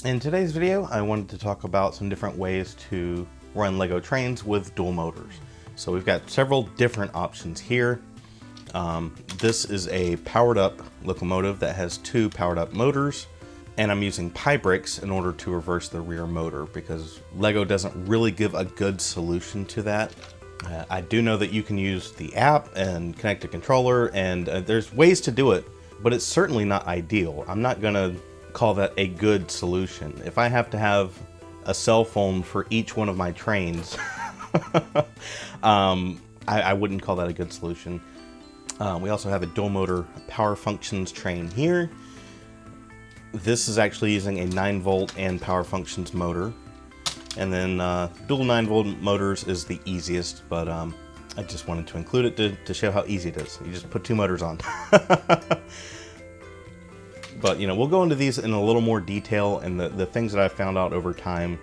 In today's video, I wanted to talk about some different ways to run Lego trains with dual motors. So we've got several different options here. This is a powered up locomotive that has two powered up motors, and I'm using PyBricks in order to reverse the rear motor because Lego doesn't really give a good solution to that. I do know that you can use the app and connect a controller, and there's ways to do it, but it's certainly not ideal. I'm not gonna call that a good solution. If I have to have a cell phone for each one of my trains, I wouldn't call that a good solution. We also have a dual motor power functions train here. This is actually using a 9-volt and power functions motor. And then dual 9-volt motors is the easiest, but I just wanted to include it to show how easy it is. You just put two motors on. But you know, we'll go into these in a little more detail and the things that I've found out over time.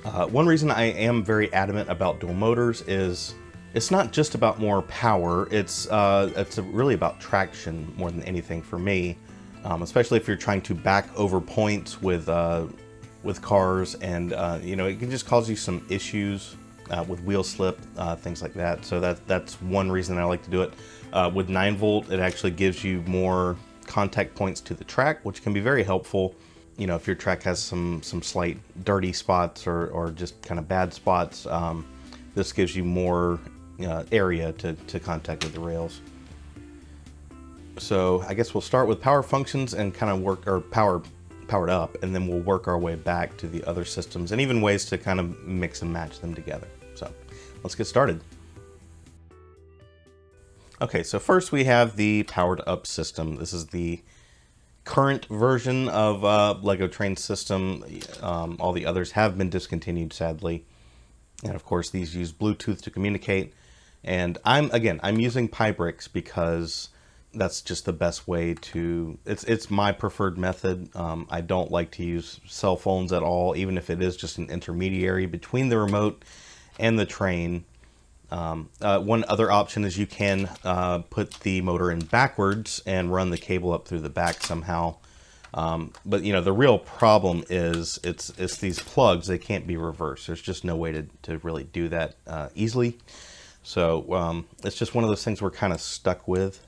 One reason I am very adamant about dual motors is it's not just about more power. It's really about traction more than anything for me, especially if you're trying to back over points with cars, and you know, it can just cause you some issues with wheel slip, things like that. So that's one reason I like to do it. With 9-volt, it actually gives you more contact points to the track, which can be very helpful. You know, if your track has some slight dirty spots or just kind of bad spots, this gives you more area to contact with the rails. So I guess we'll start with power functions and kind of work, or powered up, and then we'll work our way back to the other systems and even ways to kind of mix and match them together. So let's get started. Okay, so first we have the powered up system. This is the current version of Lego train system. All the others have been discontinued, sadly. And of course, these use Bluetooth to communicate. And I'm using PyBricks because that's just the best way to, it's my preferred method. I don't like to use cell phones at all, even if it is just an intermediary between the remote and the train. One other option is you can put the motor in backwards and run the cable up through the back somehow. But you know, the real problem is it's these plugs. They can't be reversed. There's just no way to really do that easily. So it's just one of those things we're kind of stuck with.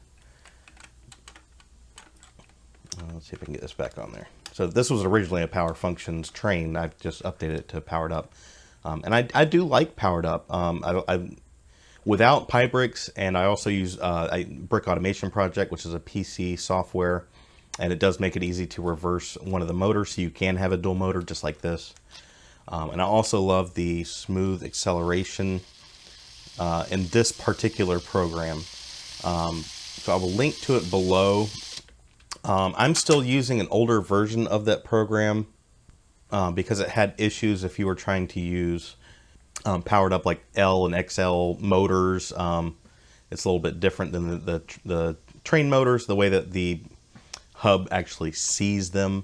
Let's see if I can get this back on there. So this was originally a power functions train. I've just updated it to powered up. And I do like powered up. Without PyBricks, and I also use Brick Automation Project, which is a PC software, and it does make it easy to reverse one of the motors, so you can have a dual motor just like this. And I also love the smooth acceleration in this particular program. So I will link to it below. I'm still using an older version of that program because it had issues if you were trying to use powered up like L and XL motors. It's a little bit different than the train motors, the way that the hub actually sees them.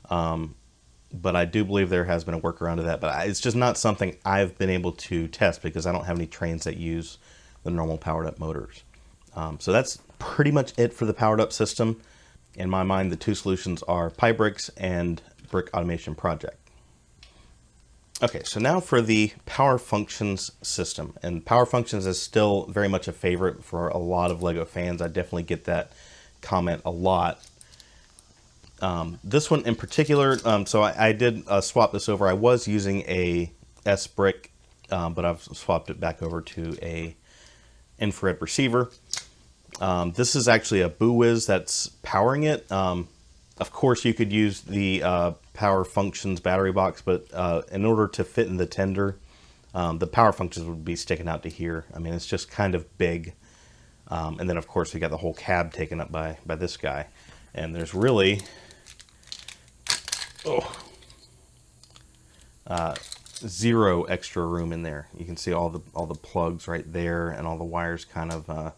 But I do believe there has been a workaround to that, but it's just not something I've been able to test because I don't have any trains that use the normal powered up motors. So that's pretty much it for the powered up system. In my mind, the two solutions are PyBricks and Brick Automation Project. Okay, so now for the power functions system, and power functions is still very much a favorite for a lot of Lego fans. I definitely get that comment a lot. This one in particular, so I did swap this over. I was using a S brick, but I've swapped it back over to a infrared receiver. This is actually a BooWiz that's powering it. Of course, you could use the power functions battery box, but in order to fit in the tender, the power functions would be sticking out to here. I mean, it's just kind of big. And then, of course, we got the whole cab taken up by this guy. And there's really zero extra room in there. You can see all the plugs right there and all the wires kind of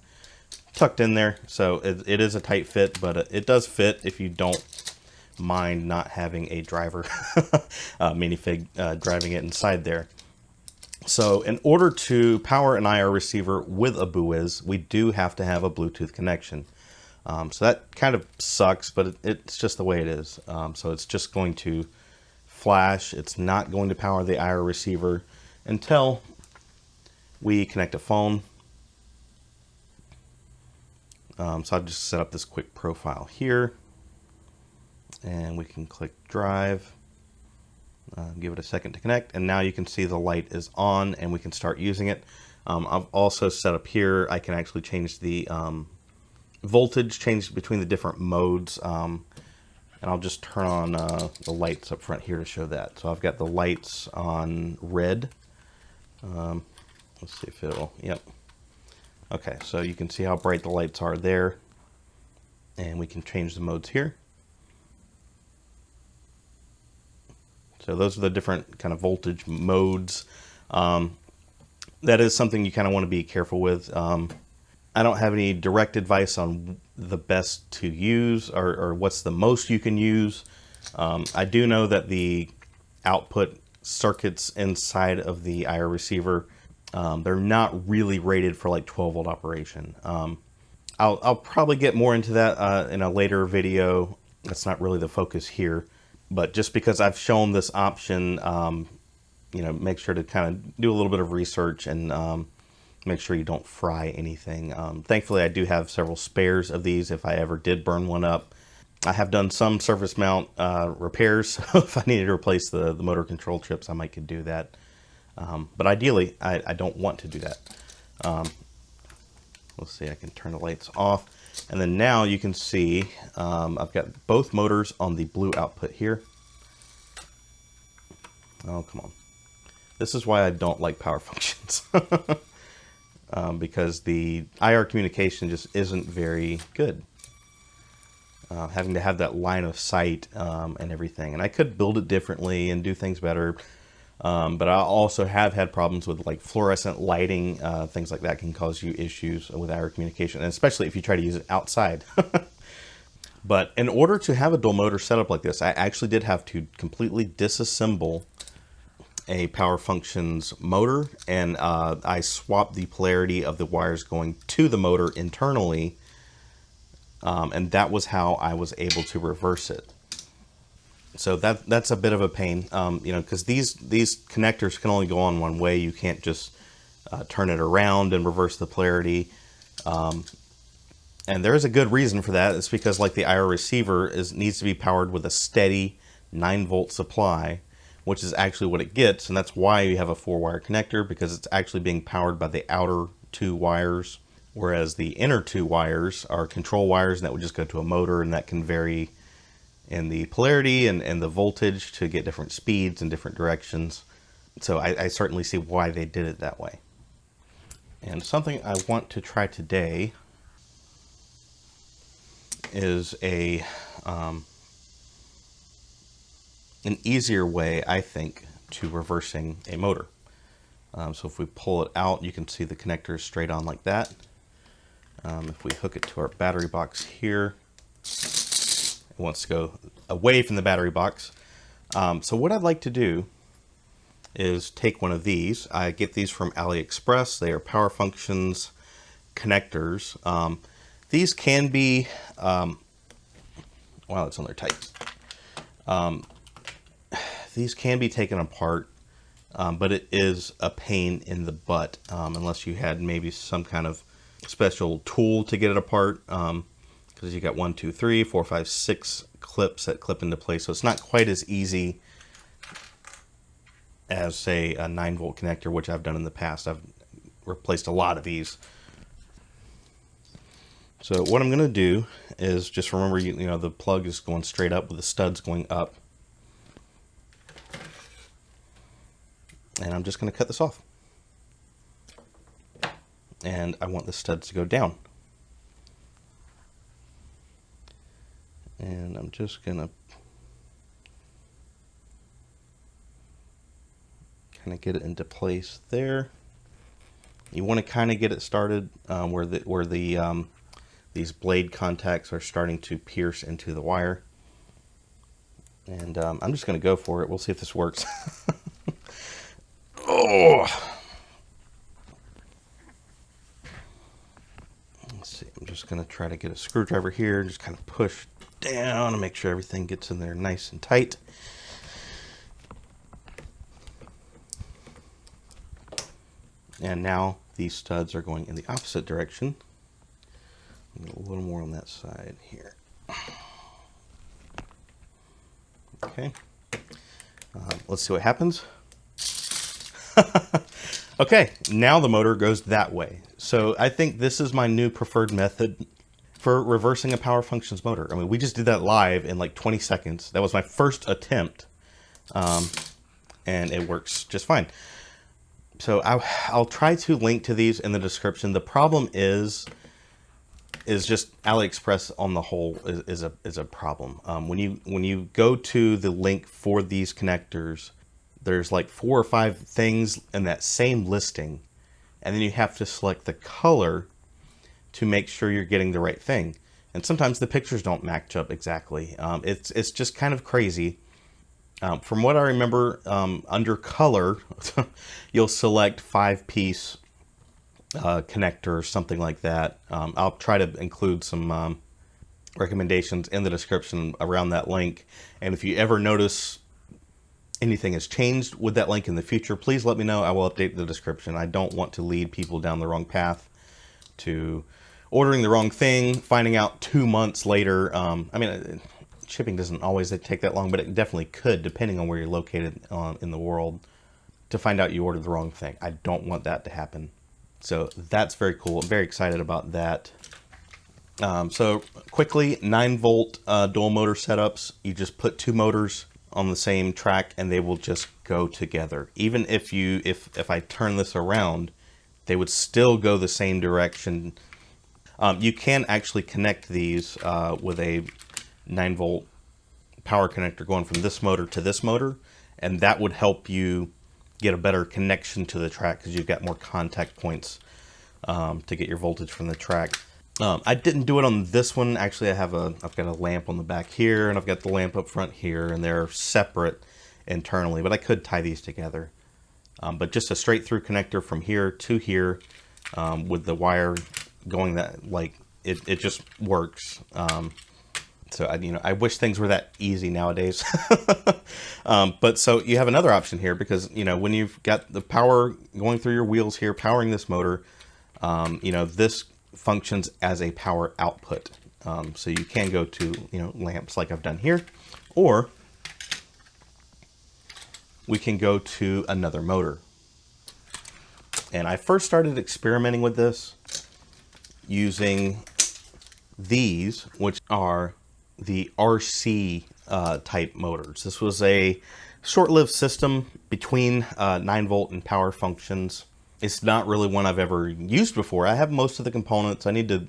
tucked in there. So it is a tight fit, but it does fit if you don't mind not having a driver minifig driving it inside there. So in order to power an IR receiver with a BooWiz, we do have to have a Bluetooth connection. So that kind of sucks, but it's just the way it is. So it's just going to flash. It's not going to power the IR receiver until we connect a phone. So I'll just set up this quick profile here, and we can click drive, give it a second to connect, and now you can see the light is on and we can start using it. I've also set up here, I can actually change the voltage, change between the different modes, and I'll just turn on the lights up front here to show that. So I've got the lights on red. Let's see if it'll, yep. Okay, so you can see how bright the lights are there, and we can change the modes here. So those are the different kind of voltage modes. That is something you kind of want to be careful with. I don't have any direct advice on the best to use or what's the most you can use. I do know that the output circuits inside of the IR receiver, they're not really rated for like 12 volt operation. I'll probably get more into that in a later video. That's not really the focus here, but just because I've shown this option, you know, make sure to kind of do a little bit of research and make sure you don't fry anything. Thankfully, I do have several spares of these if I ever did burn one up. I have done some surface mount repairs, so if I needed to replace the motor control chips, I might could do that. But ideally, I don't want to do that. Let's see, I can turn the lights off. And then now you can see I've got both motors on the blue output here. Oh, come on. This is why I don't like power functions. Because the IR communication just isn't very good. Having to have that line of sight and everything. And I could build it differently and do things better. But I also have had problems with like fluorescent lighting. Things like that can cause you issues with IR communication, and especially if you try to use it outside. But in order to have a dual motor setup like this, I actually did have to completely disassemble a power functions motor, and I swapped the polarity of the wires going to the motor internally, and that was how I was able to reverse it. So that's a bit of a pain, you know, because these connectors can only go on one way. You can't just turn it around and reverse the polarity. And there is a good reason for that. It's because like the IR receiver needs to be powered with a steady 9-volt supply, which is actually what it gets. And that's why you have a 4-wire connector, because it's actually being powered by the outer 2 wires, whereas the inner 2 wires are control wires, and that would just go to a motor, and that can vary in the polarity and the voltage to get different speeds in different directions. So I certainly see why they did it that way. And something I want to try today is an easier way, I think, to reversing a motor. So if we pull it out, you can see the connector is straight on like that. If we hook it to our battery box here, it wants to go away from the battery box. So what I'd like to do is take one of these. I get these from AliExpress. They are power functions connectors. These can be, wow, it's on there tight. These can be taken apart, but it is a pain in the butt unless you had maybe some kind of special tool to get it apart. Because you got 1, 2, 3, 4, 5, 6 clips that clip into place. So it's not quite as easy as, say, a 9-volt connector, which I've done in the past. I've replaced a lot of these. So what I'm going to do is just remember, you know, the plug is going straight up with the studs going up. And I'm just going to cut this off. And I want the studs to go down. And I'm just going to kind of get it into place there. You want to kind of get it started where these blade contacts are starting to pierce into the wire. And I'm just going to go for it. We'll see if this works. Oh! Let's see. I'm just going to try to get a screwdriver here. Just kind of push down and make sure everything gets in there nice and tight. And now these studs are going in the opposite direction. A little more on that side here. Okay. Let's see what happens. Okay, now the motor goes that way. So I think this is my new preferred method for reversing a power functions motor. I mean, we just did that live in like 20 seconds. That was my first attempt, and it works just fine. So I'll try to link to these in the description. The problem is just AliExpress on the whole is a problem. When you go to the link for these connectors, there's like 4 or 5 things in that same listing, and then you have to select the color to make sure you're getting the right thing. And sometimes the pictures don't match up exactly. It's just kind of crazy. From what I remember, under color, you'll select 5-piece connector or something like that. I'll try to include some recommendations in the description around that link. And if you ever notice anything has changed with that link in the future, please let me know. I will update the description. I don't want to lead people down the wrong path to ordering the wrong thing, finding out 2 months later. I mean, shipping doesn't always take that long, but it definitely could, depending on where you're located in the world, to find out you ordered the wrong thing. I don't want that to happen. So that's very cool. I'm very excited about that. So quickly, 9-volt dual motor setups. You just put 2 motors on the same track and they will just go together. Even if I turn this around, they would still go the same direction. You can actually connect these with a 9-volt power connector going from this motor to this motor, and that would help you get a better connection to the track because you've got more contact points to get your voltage from the track. I didn't do it on this one. Actually, I've got a lamp on the back here, and I've got the lamp up front here, and they're separate internally, but I could tie these together. But just a straight through connector from here to here with the wire going that, like, it just works. So I wish things were that easy nowadays. But so you have another option here, because when you've got the power going through your wheels here, powering this motor, this functions as a power output. So you can go to lamps like I've done here, or we can go to another motor. And I first started experimenting with this using these, which are the RC type motors. This was a short-lived system between 9-volt and power functions. It's not really one I've ever used before. I have most of the components. I need to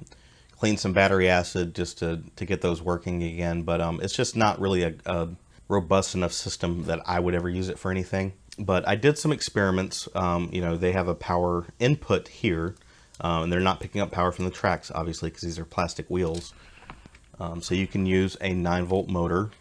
clean some battery acid just to get those working again, but it's just not really a robust enough system that I would ever use it for anything. But I did some experiments. They have a power input here, and they're not picking up power from the tracks, obviously, because these are plastic wheels. So you can use a 9-volt motor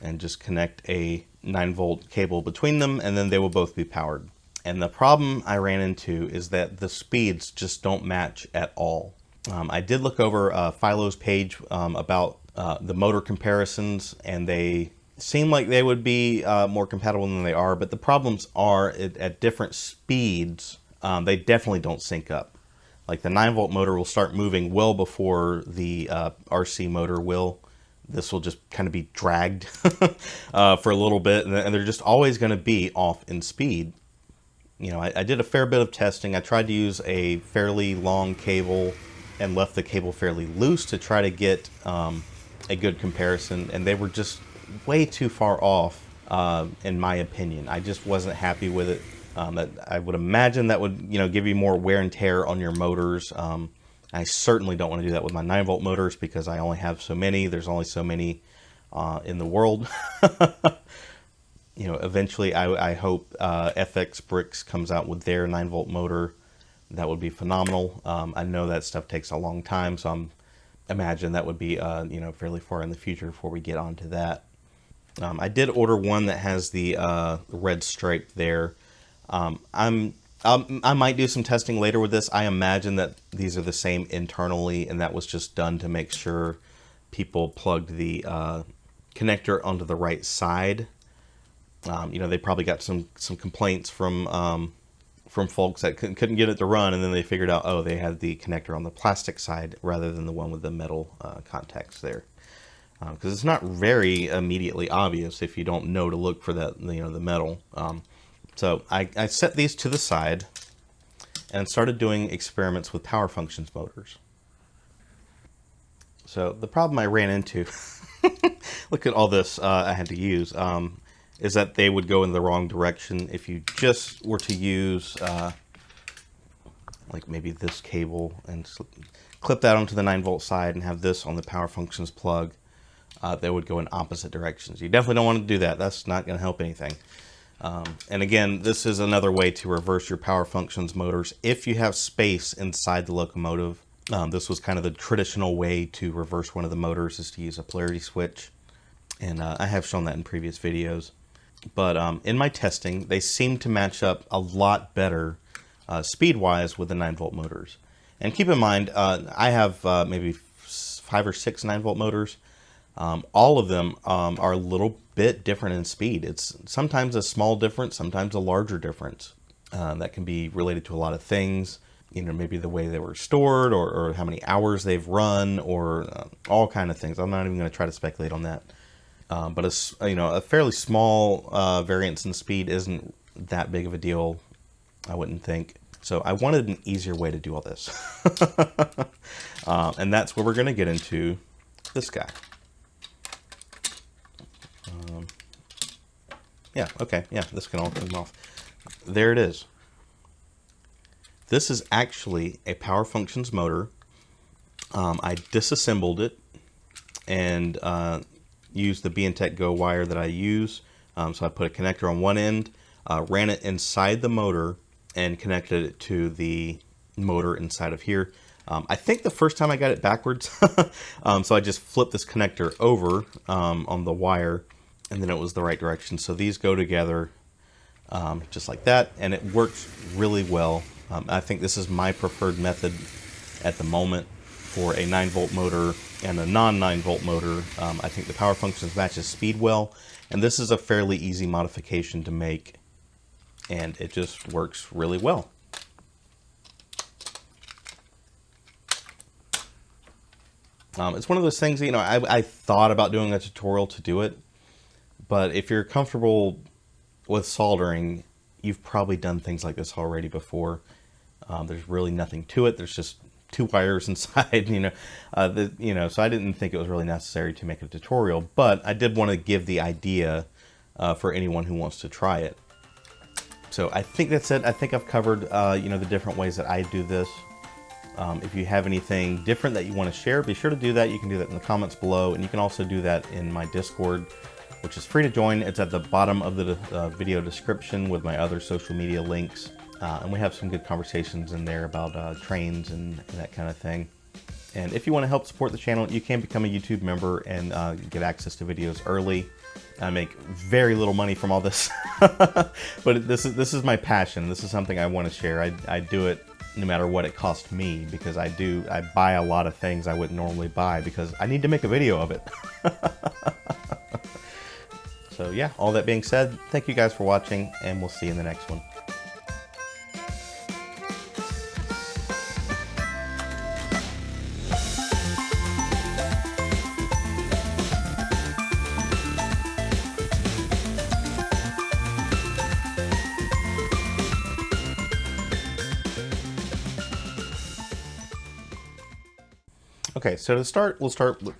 and just connect a 9-volt cable between them, and then they will both be powered. And the problem I ran into is that the speeds just don't match at all. I did look over Philo's page about the motor comparisons, and they seem like they would be more compatible than they are, but the problems are at different speeds, they definitely don't sync up. Like the 9-volt motor will start moving well before the RC motor will. This will just kind of be dragged for a little bit, and they're just always going to be off in speed. I did a fair bit of testing. I tried to use a fairly long cable and left the cable fairly loose to try to get a good comparison, and they were just way too far off, in my opinion. I just wasn't happy with it. I would imagine that would give you more wear and tear on your motors. I certainly don't want to do that with my 9-volt motors because I only have so many. There's only so many in the world. Eventually I hope FX Bricks comes out with their 9-volt motor. That would be phenomenal. I know that stuff takes a long time, so imagine that would be fairly far in the future before we get onto that. I did order one that has the red stripe there. I might do some testing later with this. I imagine that these are the same internally, and that was just done to make sure people plugged the connector onto the right side. They probably got some complaints from from folks that couldn't get it to run, and then they figured out, oh, they had the connector on the plastic side rather than the one with the metal contacts there. Because it's not very immediately obvious if you don't know to look for that, the metal. So I set these to the side and started doing experiments with power functions motors. So the problem I ran into, look at all this I had to use, is that they would go in the wrong direction if you just were to use like maybe this cable and clip that onto the 9-volt side and have this on the power functions plug. They would go in opposite directions. You definitely don't want to do that. That's not going to help anything. And again, this is another way to reverse your power functions motors if you have space inside the locomotive. This was kind of the traditional way to reverse one of the motors, is to use a polarity switch. And I have shown that in previous videos. But in my testing, they seem to match up a lot better speed-wise with the 9-volt motors. And keep in mind, I have maybe 5 or 6 9-volt motors. All of them are a little bit different in speed. It's sometimes a small difference, sometimes a larger difference. That can be related to a lot of things. Maybe the way they were stored, or how many hours they've run, or all kind of things. I'm not even going to try to speculate on that. But a fairly small variance in speed isn't that big of a deal, I wouldn't think. So I wanted an easier way to do all this. And that's where we're going to get into this guy. Yeah, okay, yeah, this can all come off. There it is. This is actually a power functions motor. I disassembled it and used the B&Tech Go wire that I use. So I put a connector on one end, ran it inside the motor, and connected it to the motor inside of here. I think the first time I got it backwards, so I just flipped this connector over on the wire, and then it was the right direction. So these go together just like that, and it works really well. I think this is my preferred method at the moment for a 9-volt motor and a non-9-volt motor. I think the power functions matches speed well, and this is a fairly easy modification to make, and it just works really well. It's one of those things, I thought about doing a tutorial to do it, but if you're comfortable with soldering, you've probably done things like this already before. There's really nothing to it. There's just 2 wires inside, so I didn't think it was really necessary to make a tutorial, but I did want to give the idea for anyone who wants to try it. So I think that's it. I think I've covered, the different ways that I do this. If you have anything different that you want to share, be sure to do that. You can do that in the comments below, and you can also do that in my Discord, which is free to join. It's at the bottom of the video description with my other social media links. And we have some good conversations in there about trains and that kind of thing. And if you want to help support the channel, you can become a YouTube member and get access to videos early. I make very little money from all this, but this is my passion. This is something I want to share. I do it no matter what it costs me, because I buy a lot of things I wouldn't normally buy because I need to make a video of it. So yeah, all that being said, thank you guys for watching, and we'll see you in the next one. Okay, so to start, we'll start with